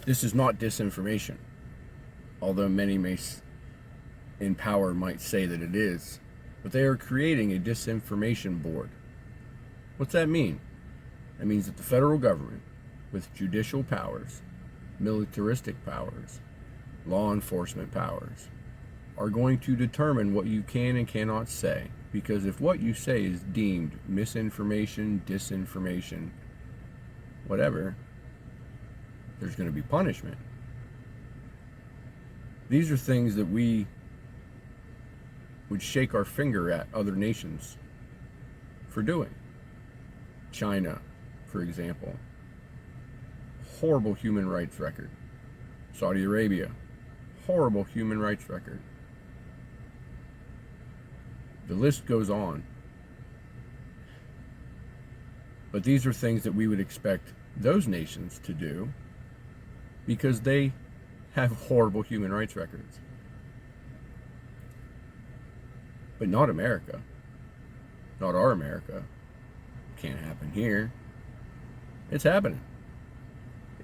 This is not disinformation, although many in power might say that it is. But they are creating a disinformation board. What's that mean? That means that the federal government, with judicial powers, militaristic powers, law enforcement powers, are going to determine what you can and cannot say. Because if what you say is deemed misinformation, disinformation, whatever, there's going to be punishment. These are things that we would shake our finger at other nations for doing. China, for example, horrible human rights record. Saudi Arabia, horrible human rights record. The list goes on. But these are things that we would expect those nations to do because they have horrible human rights records. But not America. Not our America. Can't happen here. It's happening.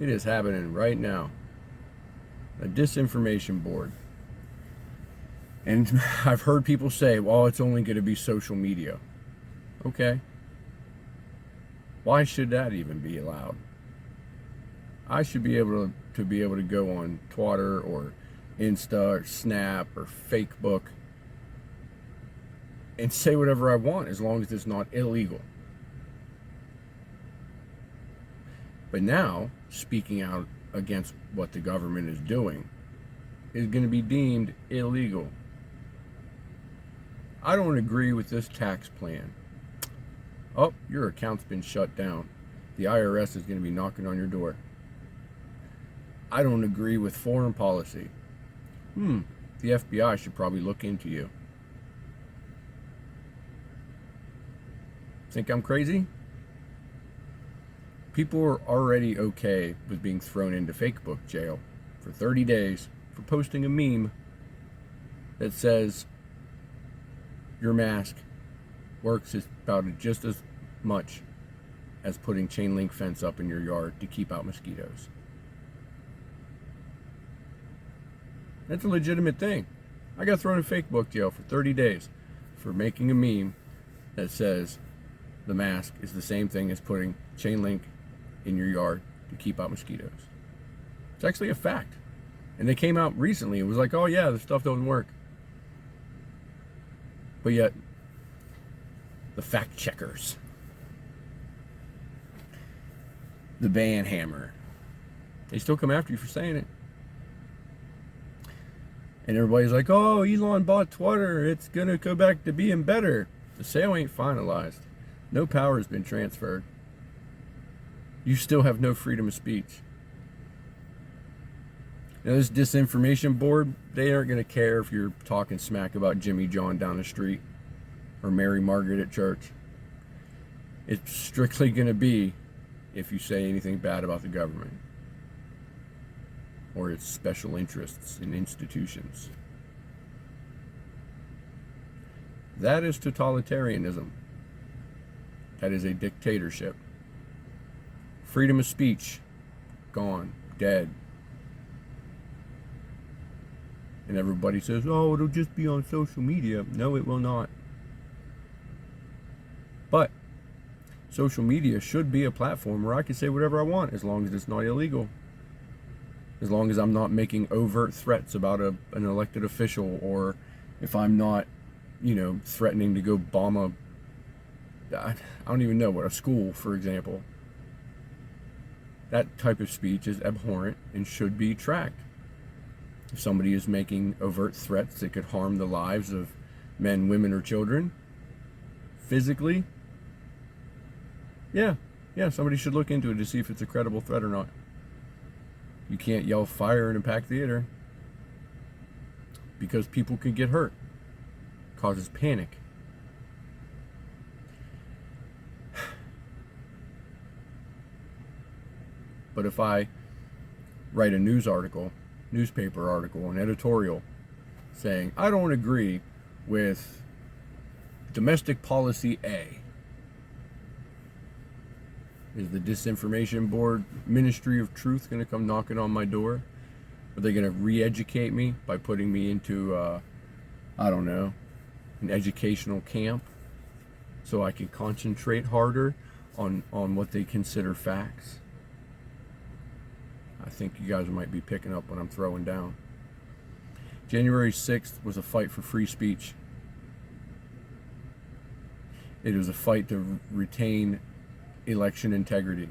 It is happening right now. A disinformation board. And I've heard people say, well, it's only going to be social media. Okay. Why should that even be allowed? I should be able to go on Twitter or Insta or Snap or Facebook and say whatever I want as long as it's not illegal. But now, speaking out against what the government is doing is going to be deemed illegal. I don't agree with this tax plan. Oh, your account's been shut down. The IRS is going to be knocking on your door. I don't agree with foreign policy. The FBI should probably look into you. Think I'm crazy? People are already okay with being thrown into Facebook jail for 30 days for posting a meme that says your mask works about just as much as putting chain link fence up in your yard to keep out mosquitoes. That's a legitimate thing. I got thrown in Facebook jail for 30 days for making a meme that says the mask is the same thing as putting chain link in your yard to keep out mosquitoes. It's actually a fact. And they came out recently. It was like, oh yeah, the stuff doesn't work. But yet, the fact checkers, the ban hammer, they still come after you for saying it. And everybody's like, oh, Elon bought Twitter. It's going to go back to being better. The sale ain't finalized. No power has been transferred. You still have no freedom of speech. Now, this disinformation board, they aren't going to care if you're talking smack about Jimmy John down the street or Mary Margaret at church. It's strictly going to be if you say anything bad about the government or its special interests and institutions. That is totalitarianism. That is a dictatorship. Freedom of speech, gone, dead. And everybody says, oh, it'll just be on social media. No, it will not. But social media should be a platform where I can say whatever I want as long as it's not illegal. As long as I'm not making overt threats about an elected official, or if I'm not, threatening to go bomb I don't even know a school, for example. That type of speech is abhorrent and should be tracked. If somebody is making overt threats that could harm the lives of men, women, or children, physically, yeah, somebody should look into it to see if it's a credible threat or not. You can't yell fire in a packed theater because people can get hurt. It causes panic. But if I write a newspaper article, an editorial saying, I don't agree with domestic policy A, Is the disinformation board, Ministry of Truth, going to come knocking on my door? Are they going to re-educate me by putting me into, I don't know, an educational camp so I can concentrate harder on what they consider facts? I think you guys might be picking up what I'm throwing down. January 6th was a fight for free speech. It was a fight to retain election integrity.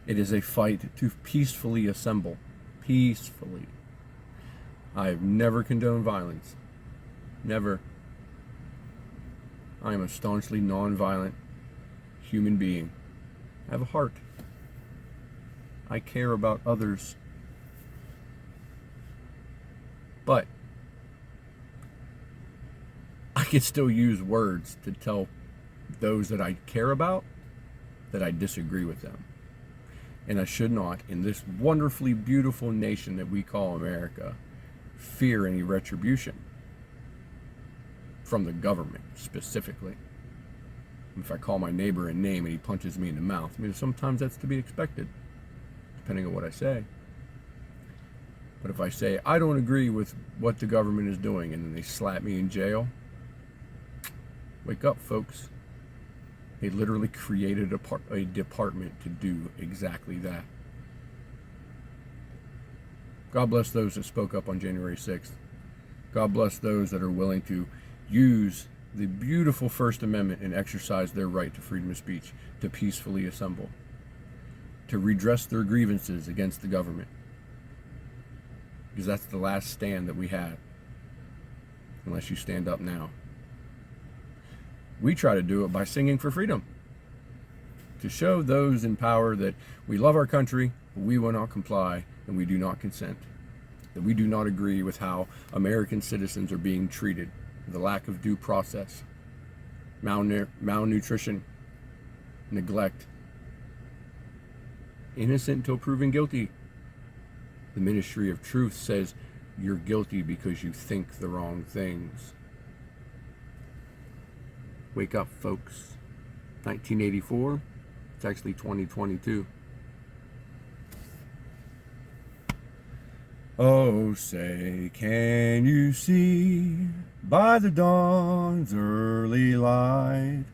It is a fight to peacefully assemble. Peacefully. I have never condoned violence. Never. I am a staunchly non-violent human being. I have a heart. I care about others. But I can still use words to tell those that I care about that I disagree with them. And I should not, in this wonderfully beautiful nation that we call America, fear any retribution from the government specifically. If I call my neighbor a name and he punches me in the mouth, I mean, sometimes that's to be expected, depending on what I say. But if I say, I don't agree with what the government is doing, and then they slap me in jail, wake up, folks. They literally created a department to do exactly that. God bless those that spoke up on January 6th. God bless those that are willing to use the beautiful First Amendment and exercise their right to freedom of speech, to peacefully assemble, to redress their grievances against the government. Because that's the last stand that we had, unless you stand up now. We try to do it by singing for freedom, to show those in power that we love our country, but we will not comply, and we do not consent, that we do not agree with how American citizens are being treated, the lack of due process, malnutrition, neglect, innocent until proven guilty. The Ministry of Truth says you're guilty because you think the wrong things. Wake up, folks. 1984, it's actually 2022. Oh, say, can you see by the dawn's early light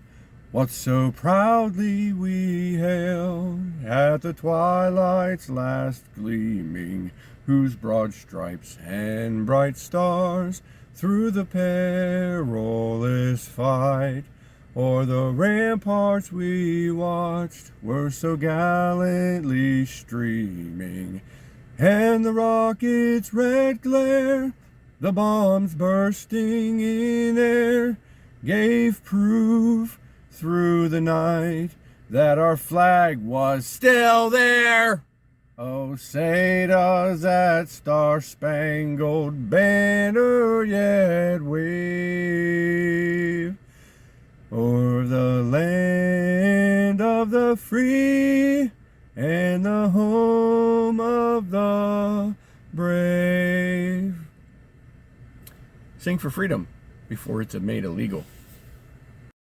what so proudly we hailed at the twilight's last gleaming, whose broad stripes and bright stars through the perilous fight o'er the ramparts we watched were so gallantly streaming, and the rocket's red glare, the bombs bursting in air, gave proof through the night that our flag was still there. Oh, say does that star-spangled banner yet wave o'er the land of the free and the home of the brave. Sing for freedom before it's made illegal.